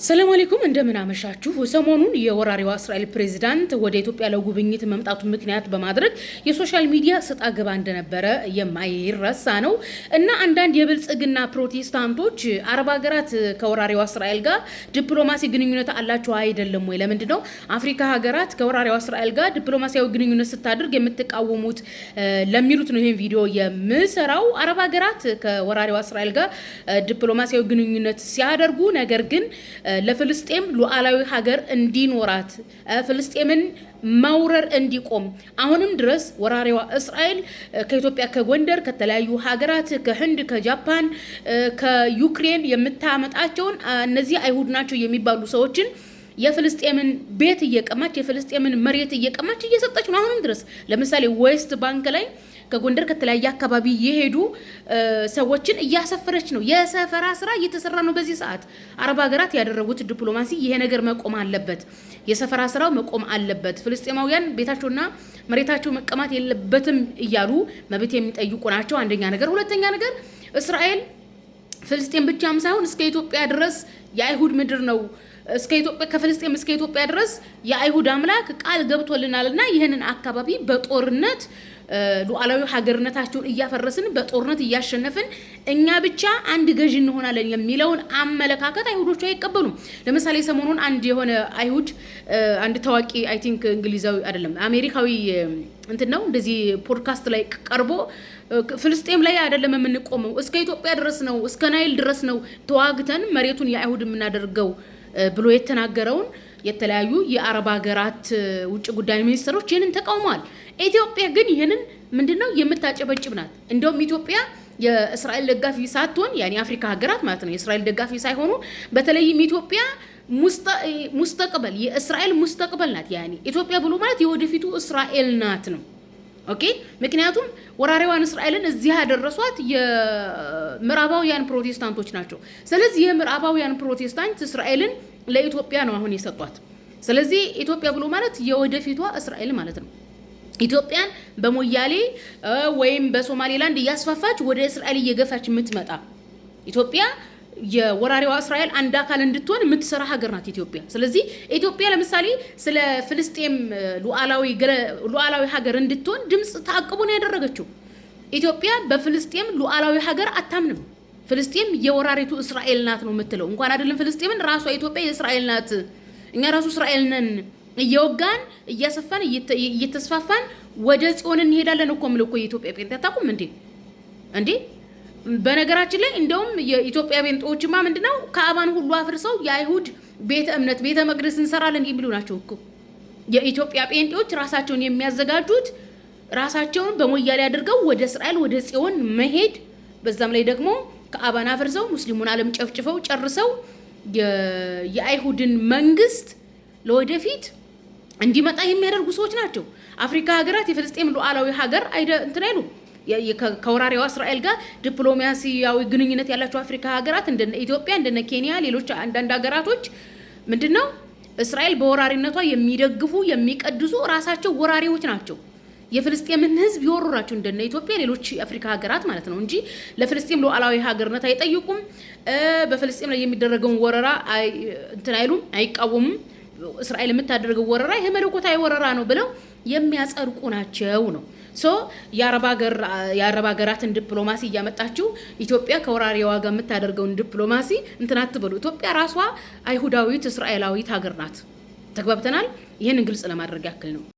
ሰላም አለይኩም እንደምን አመሻችሁ። ሰሞኑን የወራሪዋ እስራኤል ፕሬዝዳንት ወደ ኢትዮጵያ ለጉብኝት መምጣቱ ምክንያት በማድረግ የሶሻል ሚዲያ ስጣ ገባ እንደነበረ የማይረሳ ነው እና አንዳንድ የብልጽግና ፕሮቴስታንቶች አረብ ሀገራት ከወራሪዋ እስራኤል ጋር ዲፕሎማሲ ግንኙነት አላቸው አይደለም ወይ? ለምንድን ነው አፍሪካ ሀገራት ከወራሪዋ እስራኤል ጋር ዲፕሎማሲያዊ ግንኙነት ስታደርግ የምትቃወሙት ለሚሉት ነው ይሄን ቪዲዮ የምሰራው። አረብ ሀገራት ከወራሪዋ እስራኤል ጋር ዲፕሎማሲያዊ ግንኙነት ሲያደርጉ ነገር ግን ለፍልስጤም ሉዓላዊ ሀገር እንዲኖራት ፍልስጤምን ማውረር እንዲቆም አሁንም ድረስ ወራሪዋ እስራኤል ከኢትዮጵያ ከጎንደር ከተለያዩ ሀገራት ከህንድ ከጃፓን ከዩክሬን የምታመጣቸውን እነዚህ አይሁድ ናቸው የሚባሉ ሰዎችን የፍልስጤምን ቤት እየቀማች የፍልስጤምን መሬት እየቀማች እየሰጠች ነው አሁንም ድረስ። ለምሳሌ ዌስት ባንክ ላይ ከጎንደር ከተለያየ አካባቢ የሄዱ ሰዎችን እያሰፈረች ነው። የሰፈራ ስራ እየተሰራ ነው በዚህ ሰዓት። አረብ ሀገራት ያደረጉት ዲፕሎማሲ ይሄ ነገር መቆም አለበት። የሰፈራ ስራው መቆም አለበት። ፍልስጤማውያን ቤታቸውና መሬታቸው መቀማት የለበትም እያሉ መብት የሚጠይቁ ናቸው። አንደኛ ነገር። ሁለተኛ ነገር እስራኤል ፍልስጤም ብቻም ሳይሆን እስከ ኢትዮጵያ ድረስ የአይሁድ ምድር ነው። እስከ ኢትዮጵያ ከፍልስጤም እስከ ኢትዮጵያ ድረስ የአይሁድ አምላክ ቃል ገብቶልናልና ይሄንን አካባቢ በጦርነት ሉዓላዊ ሀገርነታቸውን እያፈረስን በጦርነት እያሸነፍን እኛ ብቻ አንድ ገዥ እንሆናለን የሚለውን አመለካከት አይሁዶቹ አይቀበሉም። ለምሳሌ ሰሞኑን አንድ የሆነ አይሁድ አንድ ታዋቂ አይ ቲንክ እንግሊዛዊ አይደለም አሜሪካዊ እንትን ነው እንደዚህ ፖድካስት ላይ ቀርቦ ፍልስጤም ላይ አይደለም የምንቆመው እስከ ኢትዮጵያ ድረስ ነው እስከ ናይል ድረስ ነው ተዋግተን መሬቱን የአይሁድ የምናደርገው ብሎ የተናገረውን የተለያዩ የአረብ ሀገራት ውጭ ጉዳይ ሚኒስትሮች ይህንን ተቃውመዋል። ኢትዮጵያ ግን ይህንን ምንድነው የምታጨበጭብ ናት። እንደውም ኢትዮጵያ የእስራኤል ደጋፊ ሳትሆን ያኔ አፍሪካ ሀገራት ማለት ነው የእስራኤል ደጋፊ ሳይሆኑ በተለይም ኢትዮጵያ ሙስተቅበል የእስራኤል ሙስተቅበል ናት። ያኔ ኢትዮጵያ ብሎ ማለት የወደፊቱ እስራኤል ናት ነው። ኦኬ ምክንያቱም ወራሪዋን እስራኤልን እዚህ ያደረሷት የምዕራባውያን ፕሮቴስታንቶች ናቸው። ስለዚህ የምዕራባውያን ፕሮቴስታንት እስራኤልን ለኢትዮጵያ ነው አሁን የሰጧት። ስለዚህ ኢትዮጵያ ብሎ ማለት የወደፊቷ እስራኤል ማለት ነው። ኢትዮጵያን በሞያሌ ወይም በሶማሌላንድ እያስፋፋች ወደ እስራኤል እየገፋች የምትመጣ ኢትዮጵያ የወራሪዋ እስራኤል አንድ አካል እንድትሆን የምትሰራ ሀገር ናት ኢትዮጵያ። ስለዚህ ኢትዮጵያ ለምሳሌ ስለ ፍልስጤም ሉዓላዊ ሀገር እንድትሆን ድምጽ ተአቅቦ ነው ያደረገችው። ኢትዮጵያ በፍልስጤም ሉዓላዊ ሀገር አታምንም። ፍልስጤም የወራሪቱ እስራኤል ናት ነው የምትለው። እንኳን አይደለም ፍልስጤምን ራሷ ኢትዮጵያ የእስራኤል ናት። እኛ ራሱ እስራኤል ነን እየወጋን እያሰፋን እየተስፋፋን ወደ ጽዮን እንሄዳለን እኮ ምልኮ የኢትዮጵያ ጴንጤ አታውቁም እንዴ? በነገራችን ላይ እንደውም የኢትዮጵያ ጴንጤዎችማ ምንድነው ከአባን ሁሉ አፍርሰው የአይሁድ ቤተ እምነት ቤተ መቅደስ እንሰራለን የሚሉ ናቸው እኮ። የኢትዮጵያ ጴንጤዎች ራሳቸውን የሚያዘጋጁት ራሳቸውን በሞያሌ አድርገው ወደ እስራኤል ወደ ጽዮን መሄድ፣ በዛም ላይ ደግሞ ከአባን አፍርሰው ሙስሊሙን ዓለም ጨፍጭፈው ጨርሰው የአይሁድን መንግስት ለወደፊት እንዲመጣ የሚያደርጉ ሰዎች ናቸው። አፍሪካ ሀገራት የፍልስጤም ሉዓላዊ ሀገር እንትን አይሉም። ከወራሪዋ እስራኤል ጋር ዲፕሎማሲያዊ ግንኙነት ያላቸው አፍሪካ ሀገራት እንደነ ኢትዮጵያ እንደነ ኬንያ ሌሎች አንዳንድ ሀገራቶች ምንድነው እስራኤል በወራሪነቷ የሚደግፉ የሚቀድሱ ራሳቸው ወራሪዎች ናቸው። የፍልስጤምን ህዝብ ይወሩራቸው እንደነ ኢትዮጵያ ሌሎች አፍሪካ ሀገራት ማለት ነው እንጂ ለፍልስጤም ሉዓላዊ ሀገርነት አይጠይቁም። በፍልስጤም ላይ የሚደረገውን ወረራ እንትን አይሉም፣ አይቃወሙም። እስራኤል የምታደርገው ወረራ ይሄ መለኮታዊ ወረራ ነው ብለው የሚያጸድቁ ናቸው ነው። የአረብ ሀገራትን ዲፕሎማሲ እያመጣችው ኢትዮጵያ ከወራሪዋ ጋር የምታደርገውን ዲፕሎማሲ እንትን አትበሉ። ኢትዮጵያ ራሷ አይሁዳዊት እስራኤላዊት ሀገር ናት። ተግባብተናል። ይህንን ግልጽ ለማድረግ ያክል ነው።